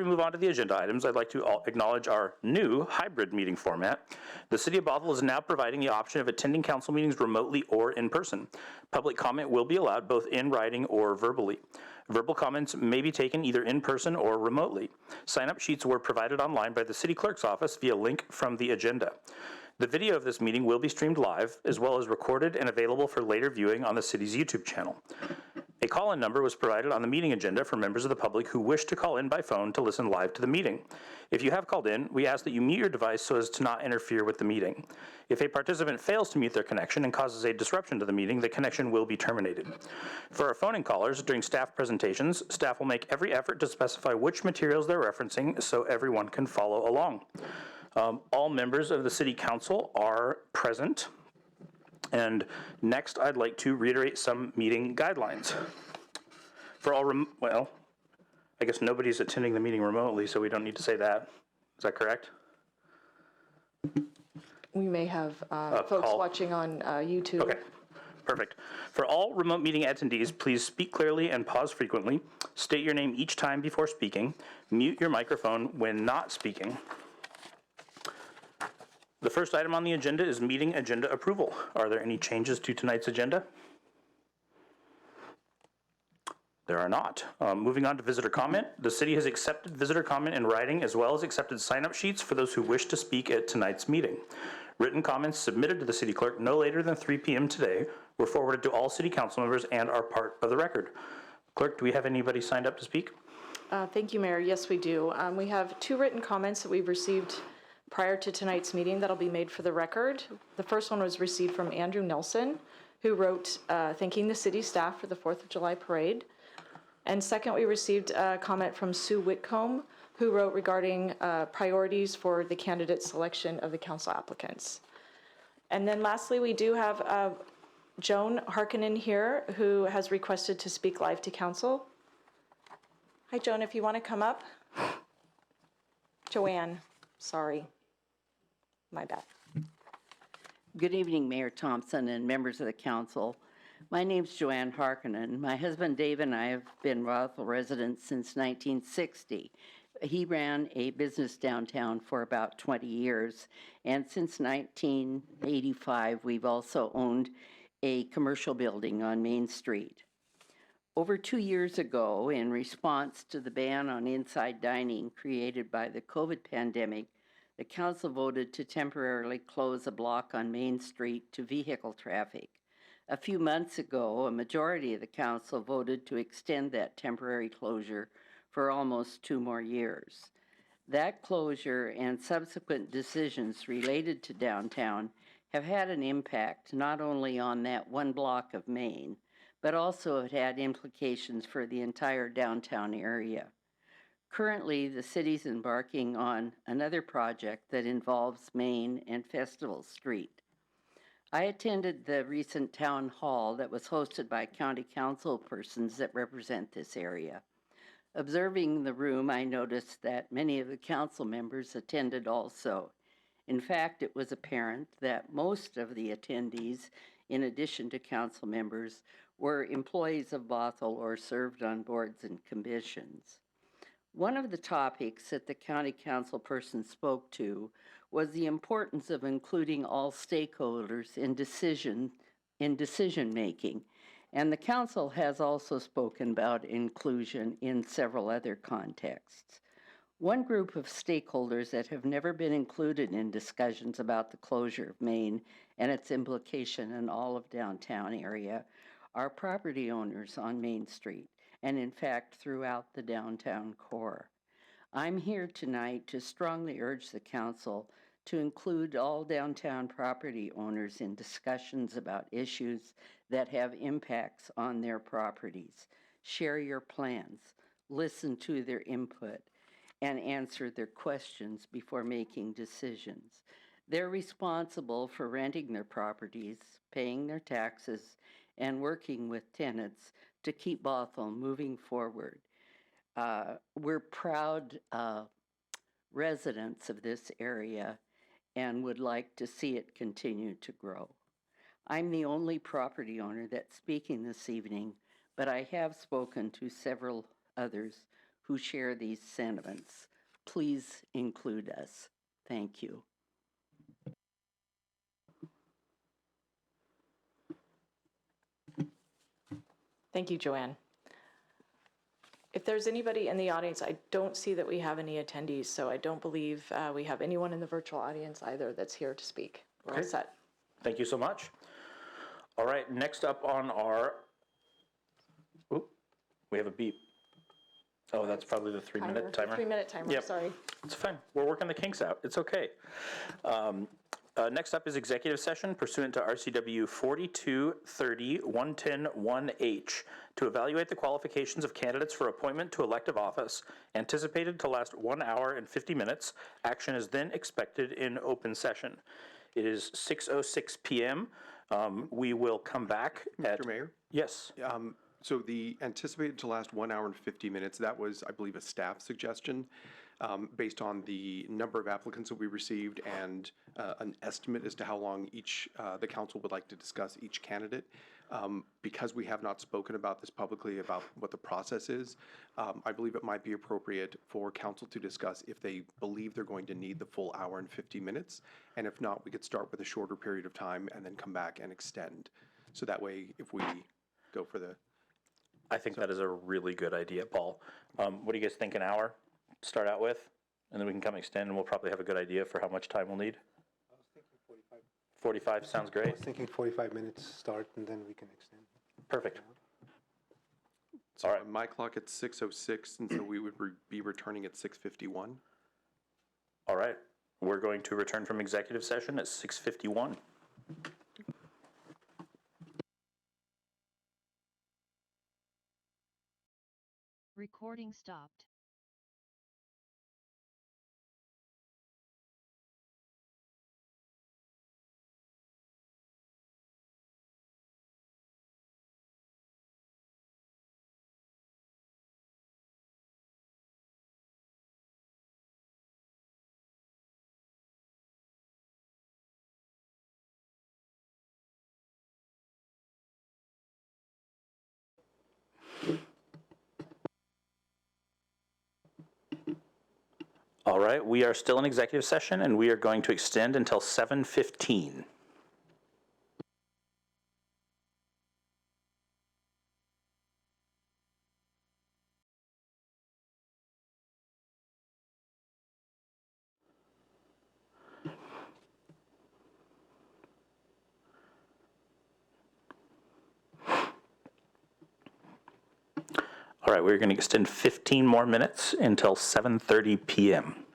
we move on to the agenda items, I'd like to acknowledge our new hybrid meeting format. The City of Bothell is now providing the option of attending council meetings remotely or in person. Public comment will be allowed both in writing or verbally. Verbal comments may be taken either in person or remotely. Sign-up sheets were provided online by the City Clerk's office via link from the agenda. The video of this meeting will be streamed live, as well as recorded and available for later viewing on the city's YouTube channel. A call-in number was provided on the meeting agenda for members of the public who wish to call in by phone to listen live to the meeting. If you have called in, we ask that you mute your device so as to not interfere with the meeting. If a participant fails to mute their connection and causes a disruption to the meeting, the connection will be terminated. For our phone-in callers, during staff presentations, staff will make every effort to specify which materials they're referencing so everyone can follow along. All members of the City Council are present. And next, I'd like to reiterate some meeting guidelines. For all, well, I guess nobody's attending the meeting remotely, so we don't need to say that. Is that correct? We may have folks watching on YouTube. Okay, perfect. For all remote meeting attendees, please speak clearly and pause frequently. State your name each time before speaking. Mute your microphone when not speaking. The first item on the agenda is meeting agenda approval. Are there any changes to tonight's agenda? There are not. Moving on to visitor comment. The city has accepted visitor comment in writing as well as accepted sign-up sheets for those who wish to speak at tonight's meeting. Written comments submitted to the city clerk no later than 3 p.m. today were forwarded to all city council members and are part of the record. Clerk, do we have anybody signed up to speak? Thank you, Mayor. Yes, we do. We have 2 written comments that we've received prior to tonight's meeting that'll be made for the record. The first one was received from Andrew Nelson, who wrote thanking the city staff for the 4th of July parade. And second, we received a comment from Sue Whitcomb, who wrote regarding priorities for the candidate selection of the council applicants. And then lastly, we do have Joan Harkonnen here, who has requested to speak live to council. Hi, Joan, if you want to come up. Joanne, sorry. My bad. Good evening, Mayor Thompson and members of the council. My name's Joanne Harkonnen. My husband Dave and I have been Bothell residents since 1960. He ran a business downtown for about 20 years, and since 1985, we've also owned a commercial building on Main Street. Over 2 years ago, in response to the ban on inside dining created by the COVID pandemic, the council voted to temporarily close a block on Main Street to vehicle traffic. A few months ago, a majority of the council voted to extend that temporary closure for almost 2 more years. That closure and subsequent decisions related to downtown have had an impact not only on that 1 block of Main, but also have had implications for the entire downtown area. Currently, the city's embarking on another project that involves Main and Festival Street. I attended the recent town hall that was hosted by county council persons that represent this area. Observing the room, I noticed that many of the council members attended also. In fact, it was apparent that most of the attendees, in addition to council members, were employees of Bothell or served on boards and commissions. One of the topics that the county council person spoke to was the importance of including all stakeholders in decision making. And the council has also spoken about inclusion in several other contexts. One group of stakeholders that have never been included in discussions about the closure of Main and its implication in all of downtown area are property owners on Main Street, and in fact throughout the downtown core. I'm here tonight to strongly urge the council to include all downtown property owners in discussions about issues that have impacts on their properties. Share your plans, listen to their input, and answer their questions before making decisions. They're responsible for renting their properties, paying their taxes, and working with tenants to keep Bothell moving forward. We're proud residents of this area and would like to see it continue to grow. I'm the only property owner that's speaking this evening, but I have spoken to several others who share these sentiments. Please include us. Thank you. Thank you, Joanne. If there's anybody in the audience, I don't see that we have any attendees, so I don't believe we have anyone in the virtual audience either that's here to speak. We're all Okay. set. Thank you so much. All right, next up on our, oop, we have a beep. Oh, that's probably the 3-minute timer. 3-minute timer, Yep. sorry. It's fine. We're working the kinks out. It's okay. Next up is executive session pursuant to RCW 4230-110-1H to evaluate the qualifications of candidates for appointment to elective office, anticipated to last 1 hour and 50 minutes. Action is then expected in open session. It is 6:06 p.m. We will come back at... Mr. Mayor? Yes. So the anticipated to last 1 hour and 50 minutes, that was, I believe, a staff suggestion based on the number of applicants that we received and an estimate as to how long the council would like to discuss each candidate. Because we have not spoken about this publicly, about what the process is, I believe it might be appropriate for council to discuss if they believe they're going to need the full hour and 50 minutes. And if not, we could start with a shorter period of time and then come back and extend. So that way, if we go for the... I think that is a really good idea, Paul. What do you guys think, an hour to start out with? And then we can come extend, and we'll probably have a good idea for how much time we'll need. I was thinking 45. 45 sounds I great. was thinking 45 minutes start, and then we can extend. Perfect. So All right. on my clock, it's 6:06, and so we would be returning at 6:51. All right. We're going to return from executive session at 6:51. Recording stopped. All right. We are still in executive session, and we are going to extend until 7:15. All right, we're going to extend 15 more minutes until 7:30 p.m.